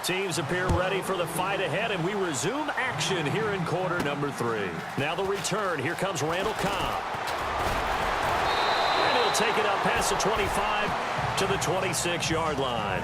teams appear ready for the fight ahead, and we resume action here in quarter number 3. Now the return. Here comes Randall Cobb. And he'll take it up past the 25 to the 26-yard line.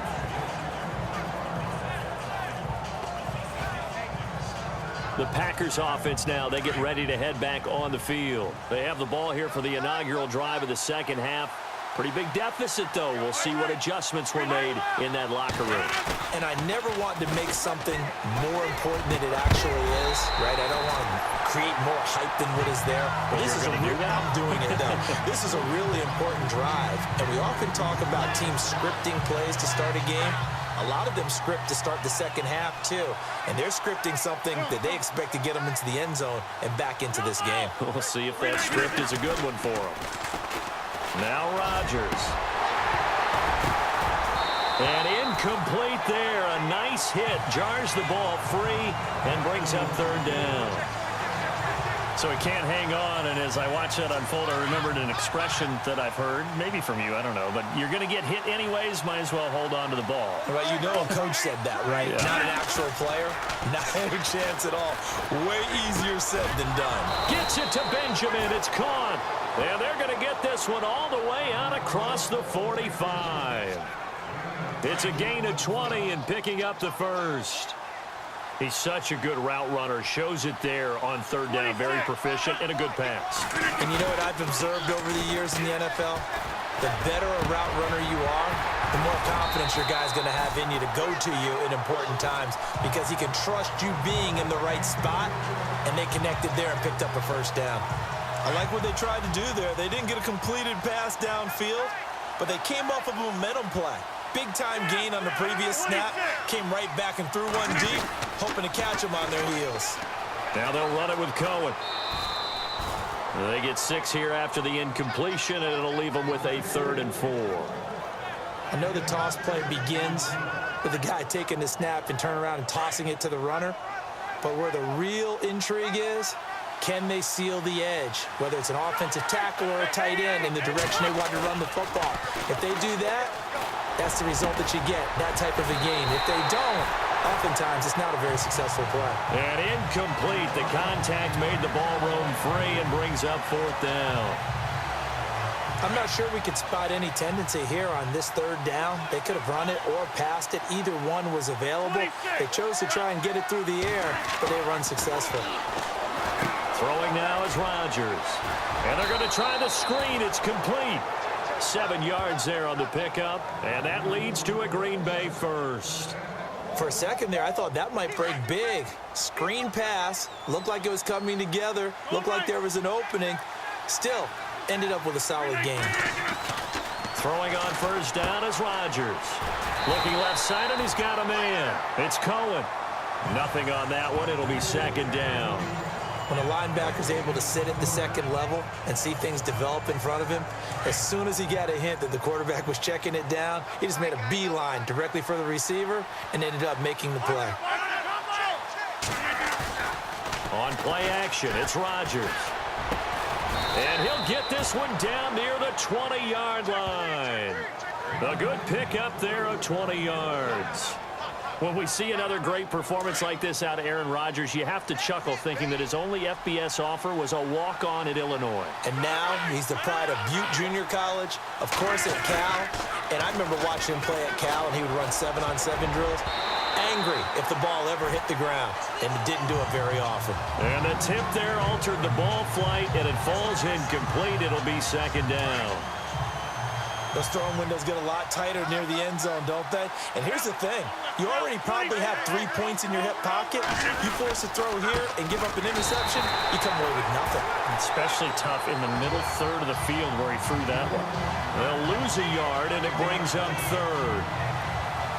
The Packers offense now, they get ready to head back on the field. They have the ball here for the inaugural drive of the second half. Pretty big deficit, though. We'll see what adjustments were made in that locker room. And I never want to make something more important than it actually is, right? I don't want to create more hype than what is there. But this is a real, I'm doing it, though. This is a really important drive. And we often talk about teams scripting plays to start a game. A lot of them script to start the second half, too. And they're scripting something that they expect to get them into the end zone and back into this game. We'll see if that script is a good one for them. Now Rodgers. And incomplete there. A nice hit. Jars the ball free and brings up third down. So he can't hang on, and as I watch that unfold, I remembered an expression that I've heard, maybe from you, I don't know, but you're going to get hit anyways, might as well hold on to the ball. Well, you know a coach said that, right? Yeah. Not an actual player. Not any chance at all. Way easier said than done. Gets it to Benjamin. It's caught. And they're going to get this one all the way out across the 45. It's a gain of 20 and picking up the first. He's such a good route runner. Shows it there on third down. Very proficient and a good pass. And you know what I've observed over the years in the NFL? The better a route runner you are, the more confidence your guy's going to have in you to go to you in important times because he can trust you being in the right spot, and they connected there and picked up a first down. I like what they tried to do there. They didn't get a completed pass downfield, but they came off of a momentum play. Big-time gain on the previous snap. Came right back and threw one deep, hoping to catch them on their heels. Now they'll run it with Cohen. They get 6 here after the incompletion, and it'll leave them with a 3rd and 4. I know the toss play begins with the guy taking the snap and turning around and tossing it to the runner. But where the real intrigue is, can they seal the edge? Whether it's an offensive tackle or a tight end in the direction they want to run the football. If they do that, that's the result that you get, that type of a game. If they don't, oftentimes it's not a very successful play. And incomplete. The contact made the ball roam free and brings up 4th down. I'm not sure we could spot any tendency here on this third down. They could have run it or passed it. Either one was available. They chose to try and get it through the air, but they were unsuccessful. Throwing now is Rodgers. And they're going to try the screen. It's complete. 7 yards there on the pickup, and that leads to a Green Bay first. For a second there, I thought that might break big. Screen pass, looked like it was coming together, looked like there was an opening. Still, ended up with a solid game. Throwing on first down is Rodgers. Looking left side, and he's got a man. It's Cohen. Nothing on that one. It'll be 2nd down. When a linebacker's able to sit at the second level and see things develop in front of him, as soon as he got a hint that the quarterback was checking it down, he just made a beeline directly for the receiver and ended up making the play. On play action, it's Rodgers. And he'll get this one down near the 20-yard line. A good pickup there of 20 yards. When we see another great performance like this out of Aaron Rodgers, you have to chuckle thinking that his only FBS offer was a walk-on at Illinois. And now he's the pride of Butte Junior College, of course at Cal. And I remember watching him play at Cal, and he would run 7-on-7 drills. Angry if the ball ever hit the ground, and it didn't do it very often. And the tip there altered the ball flight, and it falls incomplete. It'll be 2nd down. Those throwing windows get a lot tighter near the end zone, don't they? And here's the thing. You already probably have 3 points in your hip pocket. You force a throw here and give up an interception, you come away with nothing. Especially tough in the middle third of the field where he threw that one. They'll lose a yard, and it brings up 3rd.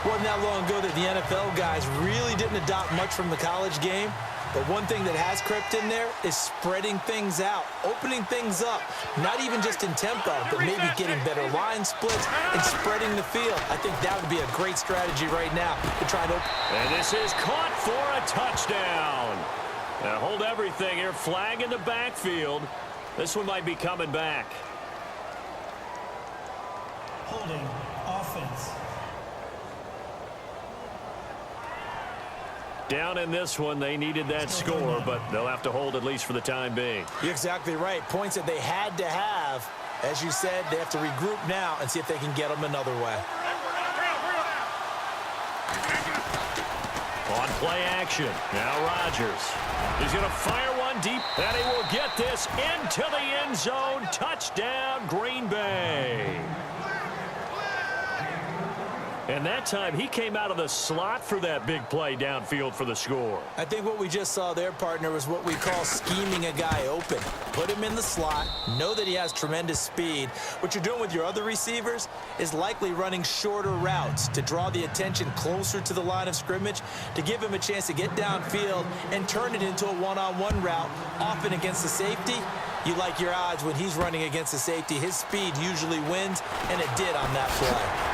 Wasn't that long ago that the NFL guys really didn't adopt much from the college game. But one thing that has crept in there is spreading things out, opening things up, not even just in tempo, but maybe getting better line splits and spreading the field. I think that would be a great strategy right now to try to open. And this is caught for a touchdown. Now hold everything here. Flag in the backfield. This one might be coming back. Holding offense. Down in this one, they needed that score, but they'll have to hold at least for the time being. You're exactly right. Points that they had to have. As you said, they have to regroup now and see if they can get them another way. On play action, now Rodgers. He's going to fire one deep, and he will get this into the end zone. Touchdown, Green Bay. And that time, he came out of the slot for that big play downfield for the score. I think what we just saw there, partner, was what we call scheming a guy open. Put him in the slot, know that he has tremendous speed. What you're doing with your other receivers is likely running shorter routes to draw the attention closer to the line of scrimmage, to give him a chance to get downfield and turn it into a one-on-one route, often against the safety. You like your odds when he's running against the safety. His speed usually wins, and it did on that play.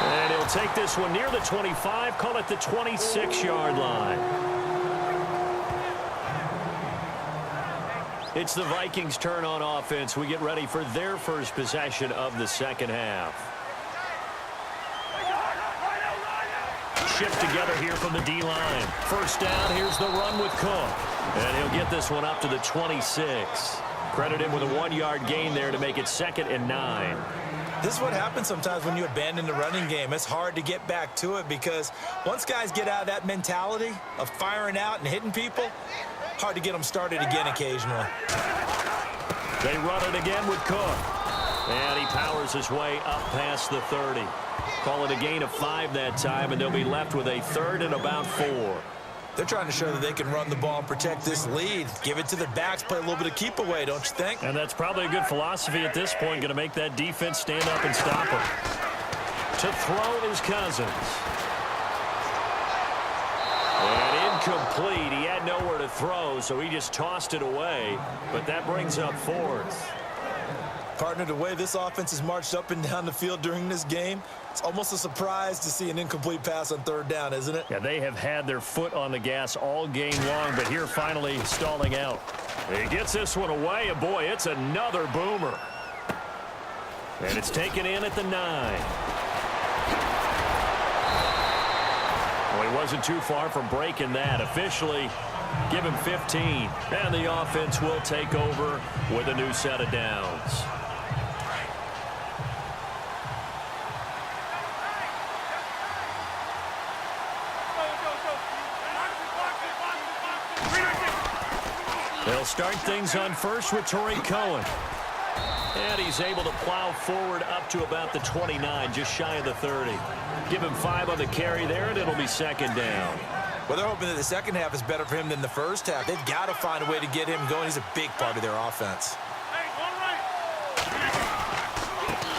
And he'll take this one near the 25, call it the 26-yard line. It's the Vikings' turn on offense. We get ready for their first possession of the second half. Shift together here from the D-line. First down, here's the run with Cook. And he'll get this one up to the 26. Credit him with a 1-yard gain there to make it 2nd and 9. This is what happens sometimes when you abandon the running game. It's hard to get back to it because once guys get out of that mentality of firing out and hitting people, hard to get them started again occasionally. They run it again with Cook. And he powers his way up past the 30. Call it a gain of 5 that time, and they'll be left with a 3rd and about 4. They're trying to show that they can run the ball and protect this lead. Give it to the backs, play a little bit of keep away, don't you think? And that's probably a good philosophy at this point, going to make that defense stand up and stop him. To throw is Cousins. And incomplete. He had nowhere to throw, so he just tossed it away. But that brings up 4th. Partner, the way this offense has marched up and down the field during this game, it's almost a surprise to see an incomplete pass on 3rd down, isn't it? Yeah, they have had their foot on the gas all game long, but here finally stalling out. He gets this one away, and boy, it's another boomer. And it's taken in at the 9. Well, he wasn't too far from breaking that. Officially, give him 15. And the offense will take over with a new set of downs. They'll start things on first with Torrey Cohen. And he's able to plow forward up to about the 29, just shy of the 30. Give him 5 on the carry there, and it'll be 2nd down. Well, they're hoping that the second half is better for him than the first half. They've got to find a way to get him going. He's a big part of their offense.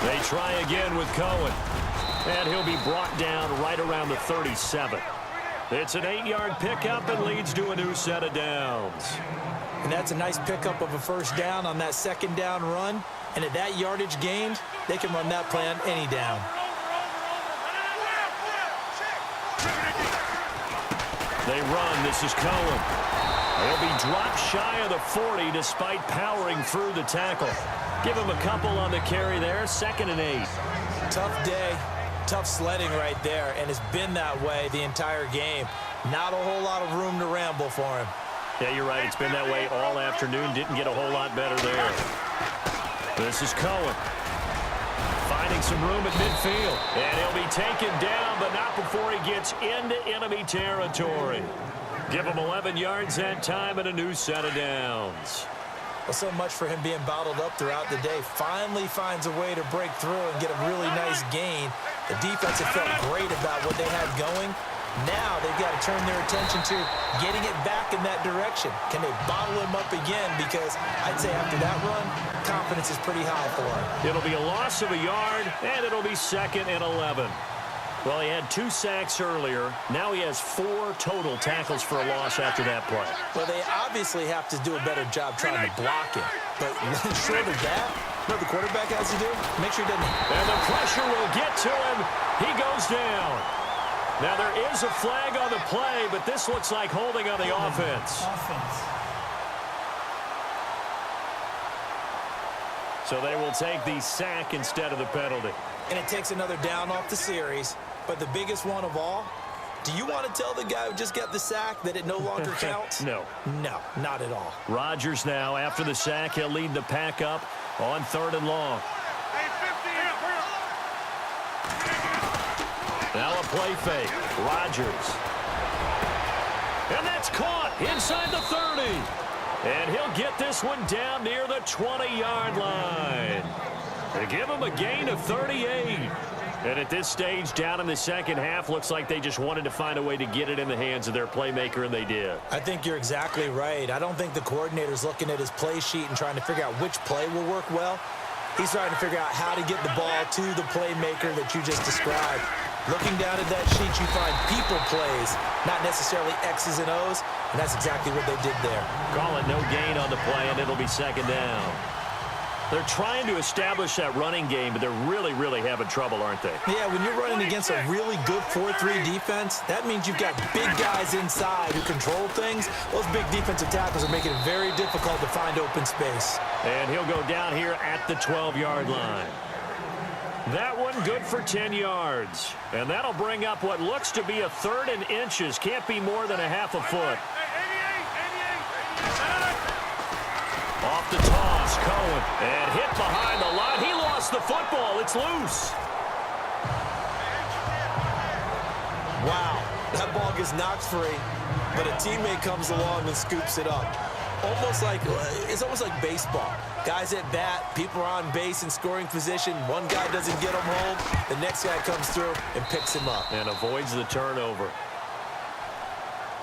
They try again with Cohen. And he'll be brought down right around the 37. It's an 8-yard pickup and leads to a new set of downs. And that's a nice pickup of a 1st down on that 2nd down run. And at that yardage gained, they can run that play on any down. They run. This is Cohen. He'll be dropped shy of the 40 despite powering through the tackle. Give him a couple on the carry there. 2nd and 8. Tough day. Tough sledding right there, and it's been that way the entire game. Not a whole lot of room to ramble for him. Yeah, you're right. It's been that way all afternoon. Didn't get a whole lot better there. This is Cohen. Finding some room at midfield. And he'll be taken down, but not before he gets into enemy territory. Give him 11 yards that time and a new set of downs. Well, so much for him being bottled up throughout the day. Finally finds a way to break through and get a really nice gain. The defense have felt great about what they had going. Now they've got to turn their attention to getting it back in that direction. Can they bottle him up again? Because I'd say after that run, confidence is pretty high for him. It'll be a loss of a yard, and it'll be 2nd and 11. Well, he had 2 sacks earlier. Now he has 4 total tackles for a loss after that play. Well, they obviously have to do a better job trying to block him. But short of that, what the quarterback has to do, make sure he doesn't. And the pressure will get to him. He goes down. Now, there is a flag on the play, but this looks like holding on the offense. So they will take the sack instead of the penalty. And it takes another down off the series. But the biggest one of all, Do you want to tell the guy who just got the sack that it no longer counts? No. No, not at all. Rodgers now, after the sack, he'll lead the pack up on 3rd and long. Now a play fake. Rodgers. And that's caught inside the 30. And he'll get this one down near the 20-yard line. They give him a gain of 38. And at this stage, down in the second half, looks like they just wanted to find a way to get it in the hands of their playmaker, and they did. I think you're exactly right. I don't think the coordinator's looking at his play sheet and trying to figure out which play will work well. He's trying to figure out how to get the ball to the playmaker that you just described. Looking down at that sheet, you find people plays, not necessarily X's and O's, and that's exactly what they did there. Call it no gain on the play, and it'll be 2nd down. They're trying to establish that running game, but they're really, really having trouble, aren't they? Yeah, when you're running against a really good 4-3 defense, that means you've got big guys inside who control things. Those big defensive tackles are making it very difficult to find open space. And he'll go down here at the 12-yard line. That one good for 10 yards. And that'll bring up what looks to be a 3rd and inches. Can't be more than a half a foot. Off the toss, Cohen. And hit behind the line. He lost the football. It's loose. Wow, that ball gets knocked free, but a teammate comes along and scoops it up. It's almost like baseball. Guys at bat, people are on base in scoring position. One guy doesn't get him home. The next guy comes through and picks him up. And avoids the turnover.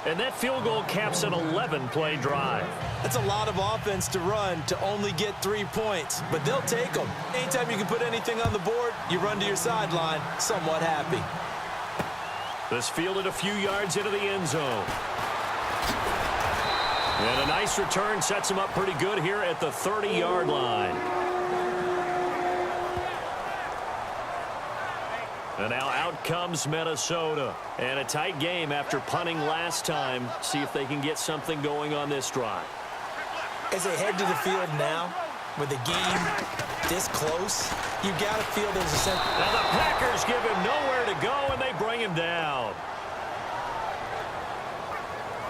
And that field goal caps an 11-play drive. That's a lot of offense to run to only get 3 points, but they'll take them. Anytime you can put anything on the board, you run to your sideline somewhat happy. This fielded a few yards into the end zone. And a nice return sets him up pretty good here at the 30-yard line. And now out comes Minnesota. And a tight game after punting last time. See if they can get something going on this drive. As they head to the field now, with the game this close, you got to feel there's a sense. Now the Packers give him nowhere to go, and they bring him down.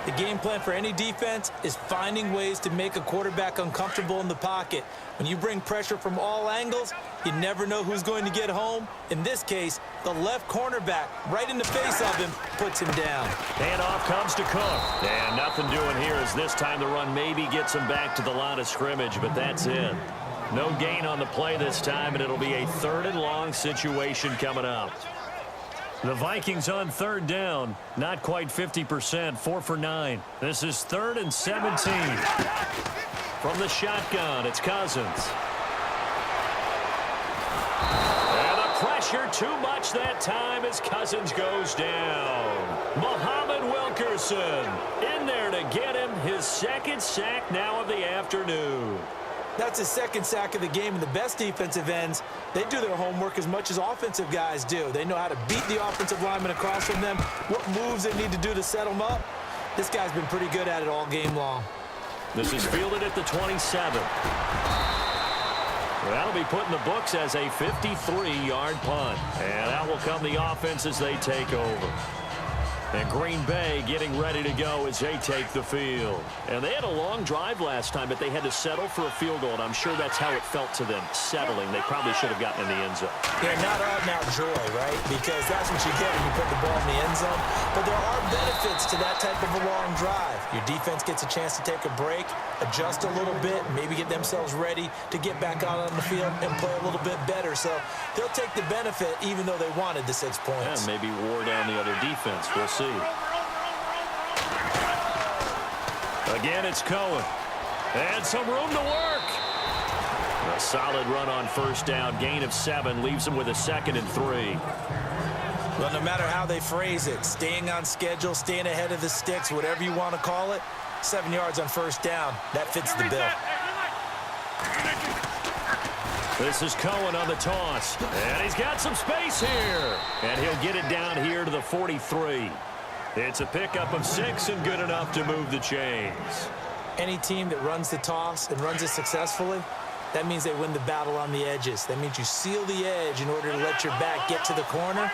The game plan for any defense is finding ways to make a quarterback uncomfortable in the pocket. When you bring pressure from all angles, you never know who's going to get home. In this case, the left cornerback, right in the face of him, puts him down. Handoff comes to Cook. And nothing doing here as this time the run maybe gets him back to the line of scrimmage, but that's it. No gain on the play this time, and it'll be a 3rd and long situation coming up. The Vikings on 3rd down, not quite 50%, 4 for 9. This is 3rd and 17. From the shotgun, it's Cousins. And the pressure too much that time as Cousins goes down. Muhammad Wilkerson in there to get him his 2nd sack now of the afternoon. That's his 2nd sack of the game, and the best defensive ends, they do their homework as much as offensive guys do. They know how to beat the offensive lineman across from them, what moves they need to do to set them up. This guy's been pretty good at it all game long. This is fielded at the 27. That'll be put in the books as a 53-yard punt. And out will come the offense as they take over. And Green Bay getting ready to go as they take the field. And they had a long drive last time, but they had to settle for a field goal, and I'm sure that's how it felt to them, settling. They probably should have gotten in the end zone. Yeah, not out-and-out joy, right? Because that's what you get when you put the ball in the end zone. But there are benefits to that type of a long drive. Your defense gets a chance to take a break, adjust a little bit, maybe get themselves ready to get back out on the field and play a little bit better. So they'll take the benefit even though they wanted the 6 points. And maybe wore down the other defense. We'll see. Again, it's Cohen. And some room to work. A solid run on 1st down. Gain of 7 leaves him with a 2nd and 3. Well, no matter how they phrase it, staying on schedule, staying ahead of the sticks, whatever you want to call it, 7 yards on 1st down, that fits the bill. This is Cohen on the toss. And he's got some space here. And he'll get it down here to the 43. It's a pickup of 6 and good enough to move the chains. Any team that runs the toss and runs it successfully, that means they win the battle on the edges. That means you seal the edge in order to let your back get to the corner.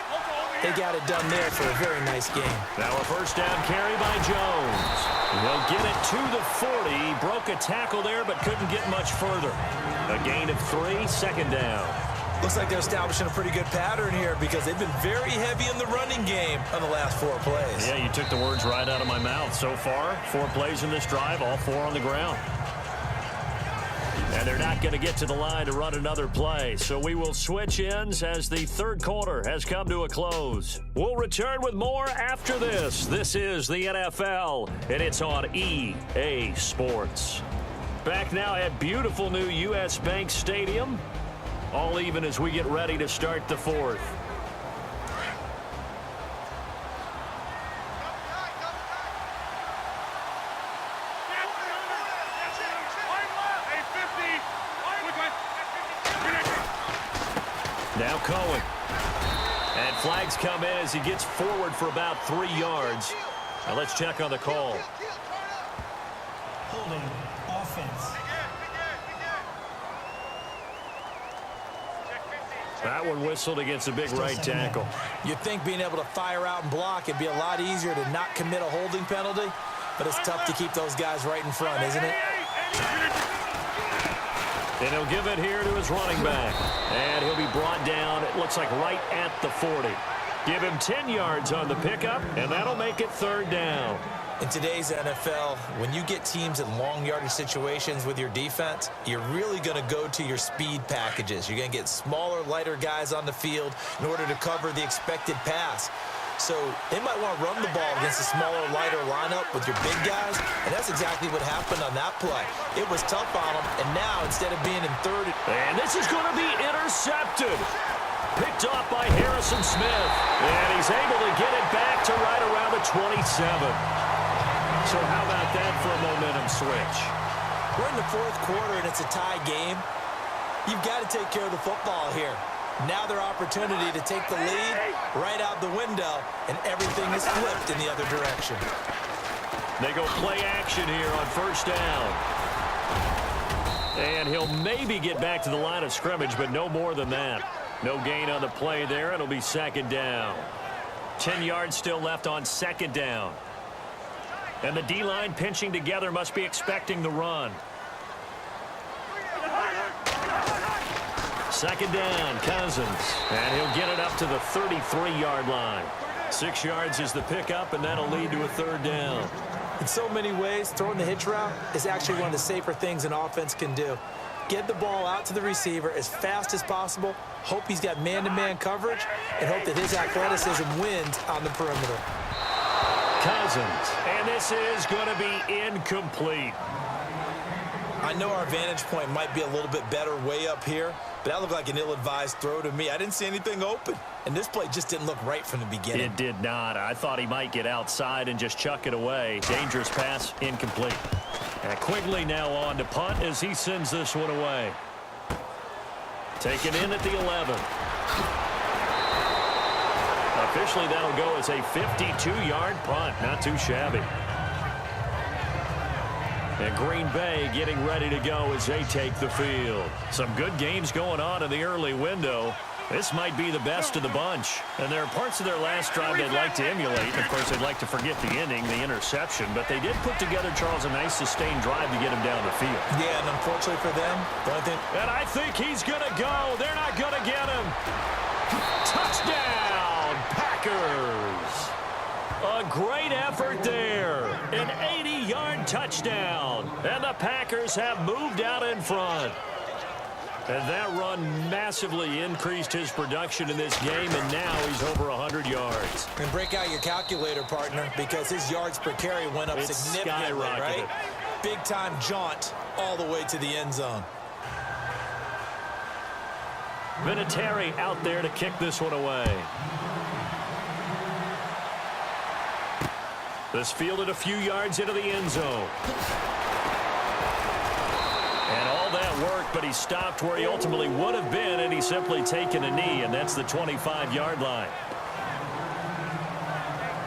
They got it done there for a very nice game. Now a first down carry by Jones. They'll get it to the 40. He broke a tackle there but couldn't get much further. A gain of 3, second down. Looks like they're establishing a pretty good pattern here because they've been very heavy in the running game on the last 4 plays. Yeah, you took the words right out of my mouth. So far, 4 plays in this drive, all 4 on the ground. And they're not going to get to the line to run another play. So we will switch ends as the third quarter has come to a close. We'll return with more after this. This is the NFL, and it's on EA Sports. Back now at beautiful new U.S. Bank Stadium. All even as we get ready to start the fourth. Now Cohen. And flags come in as he gets forward for about 3 yards. Now let's check on the call. Holding offense. That one whistled against a big right tackle. You'd think being able to fire out and block, it'd be a lot easier to not commit a holding penalty, but it's tough to keep those guys right in front, isn't it? And he'll give it here to his running back. And he'll be brought down, it looks like right at the 40. Give him 10 yards on the pickup, and that'll make it third down. In today's NFL, when you get teams in long yardage situations with your defense, you're really going to go to your speed packages. You're going to get smaller, lighter guys on the field in order to cover the expected pass. So they might want to run the ball against a smaller, lighter lineup with your big guys, and that's exactly what happened on that play. It was tough on them, and now instead of being in third... And this is going to be intercepted. Picked off by Harrison Smith, and he's able to get it back to right around the 27. So how about that for a momentum switch? We're in the fourth quarter, and it's a tie game. You've got to take care of the football here. Now their opportunity to take the lead right out the window, and everything is flipped in the other direction. They go play action here on first down. And he'll maybe get back to the line of scrimmage, but no more than that. No gain on the play there. It'll be second down. 10 yards still left on second down. And the D-line pinching together must be expecting the run. Second down, Cousins. And he'll get it up to the 33-yard line. 6 yards is the pickup, and that'll lead to a third down. In so many ways, throwing the hitch route is actually one of the safer things an offense can do. Get the ball out to the receiver as fast as possible, hope he's got man-to-man coverage, and hope that his athleticism wins on the perimeter. Cousins, and this is going to be incomplete. I know our vantage point might be a little bit better way up here, but that looked like an ill-advised throw to me. I didn't see anything open, and this play just didn't look right from the beginning. It did not. I thought he might get outside and just chuck it away. Dangerous pass, incomplete. And Quigley now on to punt as he sends this one away. Taken in at the 11. Officially, that'll go as a 52-yard punt. Not too shabby. And Green Bay getting ready to go as they take the field. Some good games going on in the early window. This might be the best of the bunch. And there are parts of their last drive they'd like to emulate. Of course, they'd like to forget the ending, the interception. But they did put together, Charles, a nice sustained drive to get him down the field. Yeah, and unfortunately for them, and I think he's going to go. They're not going to get him. Touchdown, Packers. A great effort there. An 80-yard touchdown. And the Packers have moved out in front. And that run massively increased his production in this game, and now he's over 100 yards. And break out your calculator, partner, because his yards per carry went up significantly, right? Big-time jaunt all the way to the end zone. Vinatieri out there to kick this one away. This fielded a few yards into the end zone. And all that work, but he stopped where he ultimately would have been, and he's simply taken a knee, and that's the 25-yard line.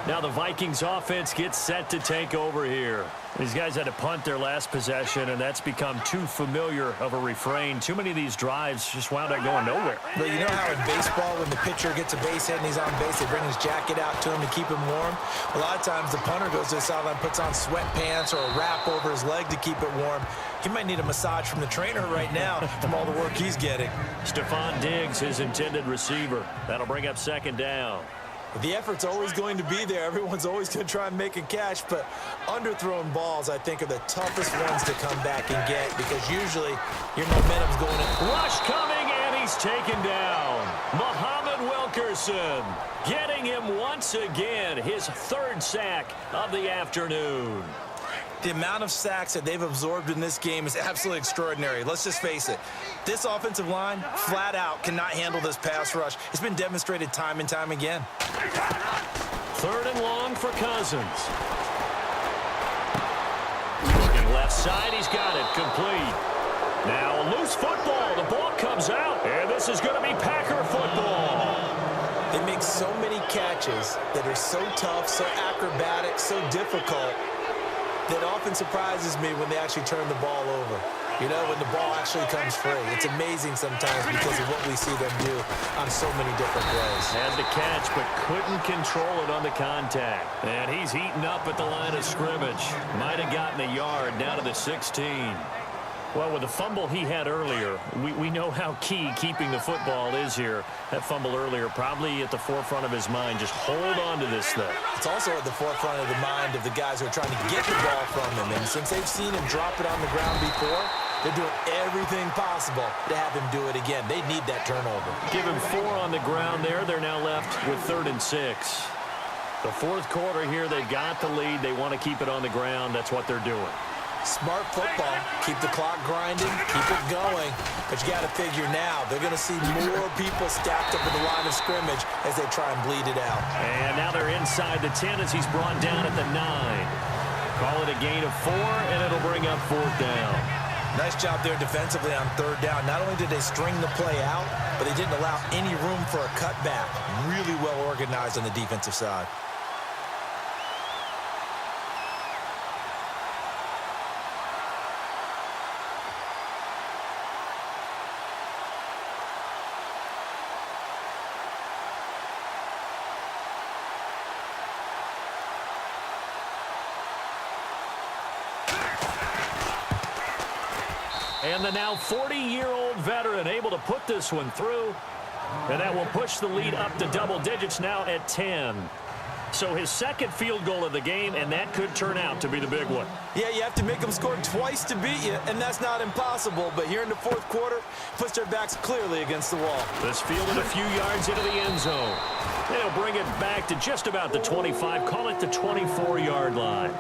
Now the Vikings offense gets set to take over here. These guys had to punt their last possession, and that's become too familiar of a refrain. Too many of these drives just wound up going nowhere. But you know how in baseball, when the pitcher gets a base hit and he's on base, they bring his jacket out to him to keep him warm? A lot of times the punter goes to the sideline, puts on sweatpants or a wrap over his leg to keep it warm. He might need a massage from the trainer right now from all the work he's getting. Stephon Diggs, his intended receiver. That'll bring up second down. The effort's always going to be there. Everyone's always going to try and make a catch, but underthrown balls, I think, are the toughest ones to come back and get because usually your momentum's going in. Rush coming, and he's taken down. Muhammad Wilkerson getting him once again, his third sack of the afternoon. The amount of sacks that they've absorbed in this game is absolutely extraordinary. Let's just face it. This offensive line, flat out, cannot handle this pass rush. It's been demonstrated time and time again. Third and long for Cousins. Looking left side, he's got it complete. Now a loose football. The ball comes out, and this is going to be Packer football. They make so many catches that are so tough, so acrobatic, so difficult. That often surprises me when they actually turn the ball over. You know, when the ball actually comes free. It's amazing sometimes because of what we see them do on so many different plays. Had the catch, but couldn't control it on the contact. And he's heating up at the line of scrimmage. Might have gotten a yard down to the 16. Well, with the fumble he had earlier, we know how key keeping the football is here. That fumble earlier probably at the forefront of his mind. Just hold on to this thing. It's also at the forefront of the mind of the guys who are trying to get the ball from him. And since they've seen him drop it on the ground before, they're doing everything possible to have him do it again. They need that turnover. Give him 4 on the ground there. They're now left with 3rd and 6. The fourth quarter here, they've got the lead. They want to keep it on the ground. That's what they're doing. Smart football. Keep the clock grinding. Keep it going. But you got to figure now, they're going to see more people stacked up at the line of scrimmage as they try and bleed it out. And now they're inside the 10 as he's brought down at the 9. Call it a gain of 4, and it'll bring up 4th down. Nice job there defensively on 3rd down. Not only did they string the play out, but they didn't allow any room for a cutback. Really well organized on the defensive side. And the now 40-year-old veteran able to put this one through. And that will push the lead up to double digits now at 10. So his second field goal of the game, and that could turn out to be the big one. Yeah, you have to make them score twice to beat you, and that's not impossible. But here in the fourth quarter, puts their backs clearly against the wall. This fielded a few yards into the end zone. They'll bring it back to just about the 25, call it the 24-yard line.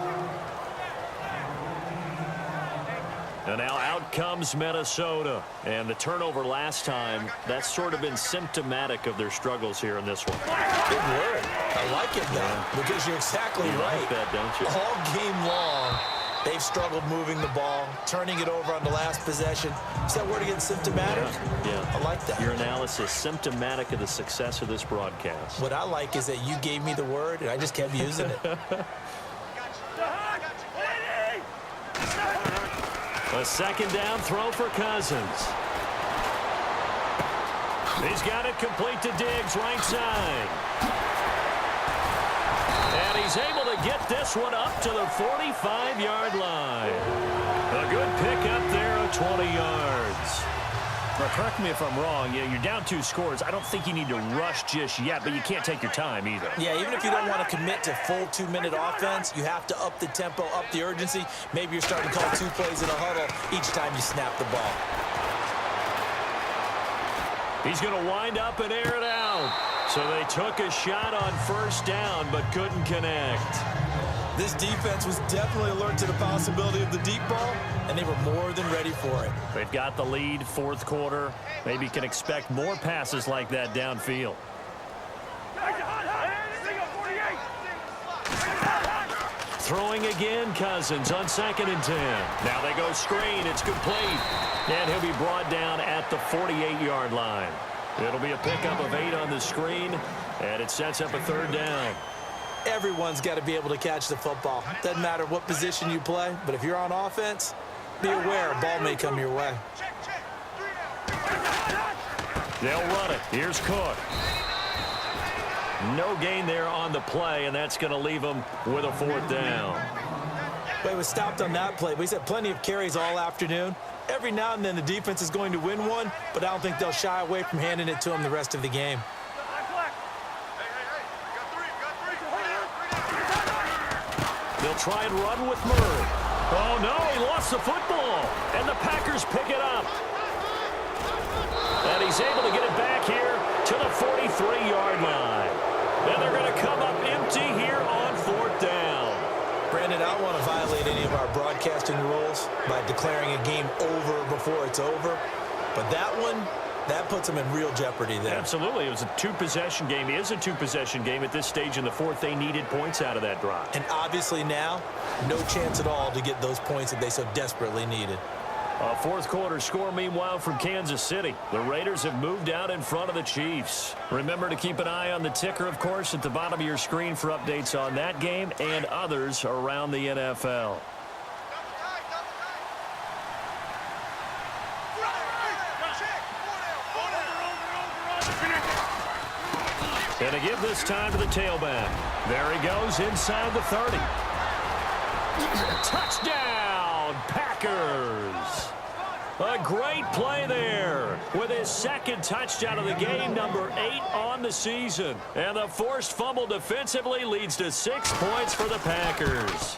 And now out comes Minnesota. And the turnover last time, that's sort of been symptomatic of their struggles here in this one. Good word. I like it, though, because you're exactly right. You like that, don't you? All game long, they've struggled moving the ball, turning it over on the last possession. Is that word again, symptomatic? Yeah. I like that. Your analysis, symptomatic of the success of this broadcast. What I like is that you gave me the word, and I just kept using it. A second down throw for Cousins. He's got it complete to Diggs, right side. And he's able to get this one up to the 45-yard line. A good pickup there of 20 yards. Now, correct me if I'm wrong. You're down 2 scores. I don't think you need to rush just yet, but you can't take your time either. Yeah, even if you don't want to commit to full 2-minute offense, you have to up the tempo, up the urgency. Maybe you're starting to call 2 plays in a huddle each time you snap the ball. He's going to wind up and air it out. So they took a shot on first down, but couldn't connect. This defense was definitely alert to the possibility of the deep ball, and they were more than ready for it. They've got the lead, fourth quarter. Maybe can expect more passes like that downfield. Throwing again, Cousins on 2nd and 10. Now they go screen. It's complete. And he'll be brought down at the 48-yard line. It'll be a pickup of 8 on the screen, and it sets up a 3rd down. Everyone's got to be able to catch the football. Doesn't matter what position you play, but if you're on offense, be aware a ball may come your way. They'll run it. Here's Cook. No gain there on the play, and that's going to leave them with a 4th down. Well, he was stopped on that play, but he's had plenty of carries all afternoon. Every now and then the defense is going to win one, but I don't think they'll shy away from handing it to him the rest of the game. They'll try and run with Murray. Oh, no, he lost the football, and the Packers pick it up. And he's able to get it back here to the 43-yard line. And they're going to come up empty here on 4th down. Brandon, I don't want to violate any of our broadcasting rules by declaring a game over before it's over. But that one, that puts them in real jeopardy there. Absolutely. It was a two-possession game. It is a two-possession game at this stage in the 4th. They needed points out of that drive. And obviously now, no chance at all to get those points that they so desperately needed. A 4th quarter score, meanwhile, from Kansas City. The Raiders have moved out in front of the Chiefs. Remember to keep an eye on the ticker, of course, at the bottom of your screen for updates on that game and others around the NFL. And to give this time to the tailback. There he goes inside the 30. Touchdown, Packers. A great play there with his 2nd touchdown of the game, number 8 on the season. And the forced fumble defensively leads to 6 points for the Packers.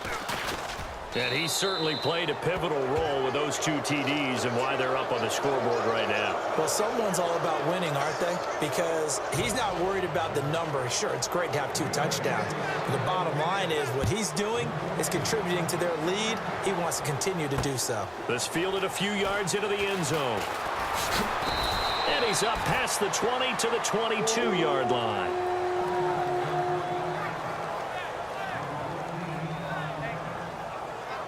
And he certainly played a pivotal role with those 2 TDs and why they're up on the scoreboard right now. Well, someone's all about winning, aren't they? Because he's not worried about the number. Sure, it's great to have 2 touchdowns. But the bottom line is what he's doing is contributing to their lead. He wants to continue to do so. This fielded a few yards into the end zone. And he's up past the 20 to the 22-yard line.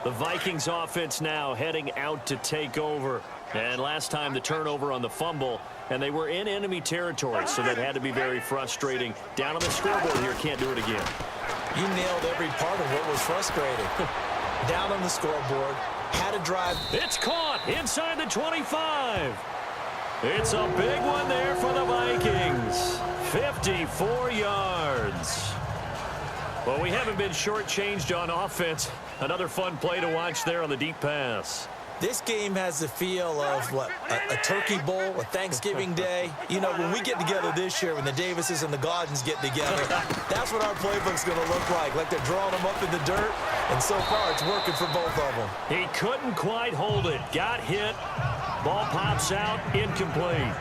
The Vikings offense now heading out to take over. And last time the turnover on the fumble, and they were in enemy territory, so that had to be very frustrating. Down on the scoreboard here, can't do it again. You nailed every part of what was frustrating. Down on the scoreboard, had a drive. It's caught inside the 25. It's a big one there for the Vikings. 54 yards. Well, we haven't been shortchanged on offense. Another fun play to watch there on the deep pass. This game has the feel of, what, a turkey bowl, a Thanksgiving day. You know, when we get together this year, when the Davises and the Gaudens get together, that's what our playbook's going to look like they're drawing them up in the dirt, and so far it's working for both of them. He couldn't quite hold it. Got hit. Ball pops out, incomplete.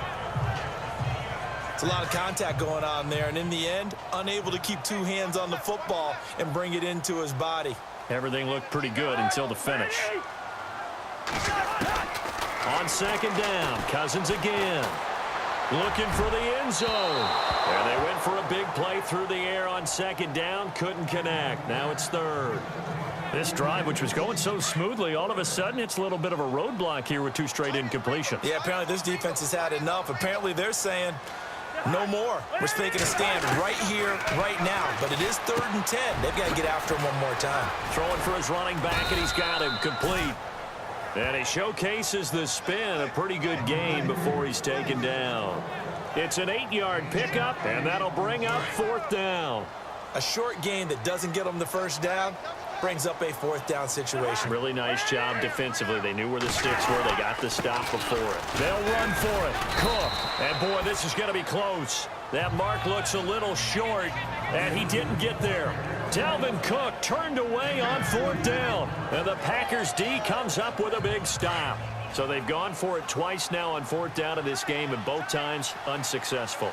It's a lot of contact going on there, and in the end, unable to keep 2 hands on the football and bring it into his body. Everything looked pretty good until the finish. On 2nd down, Cousins again. Looking for the end zone. And they went for a big play through the air on 2nd down. Couldn't connect. Now it's 3rd. This drive, which was going so smoothly, all of a sudden it's a little bit of a roadblock here with 2 straight incompletions. Yeah, apparently this defense has had enough. Apparently they're saying, no more. We're taking a stand right here, right now. But it is 3rd and 10. They've got to get after him one more time. Throwing for his running back, and he's got him complete. And he showcases the spin. A pretty good gain before he's taken down. It's an 8-yard pickup, and that'll bring up 4th down. A short gain that doesn't get them the first down brings up a 4th down situation. Really nice job defensively. They knew where the sticks were. They got the stop before it. They'll run for it. Cook. And, boy, this is going to be close. That mark looks a little short, and he didn't get there. Dalvin Cook turned away on 4th down. And the Packers D comes up with a big stop. So they've gone for it twice now on 4th down in this game, and both times unsuccessful.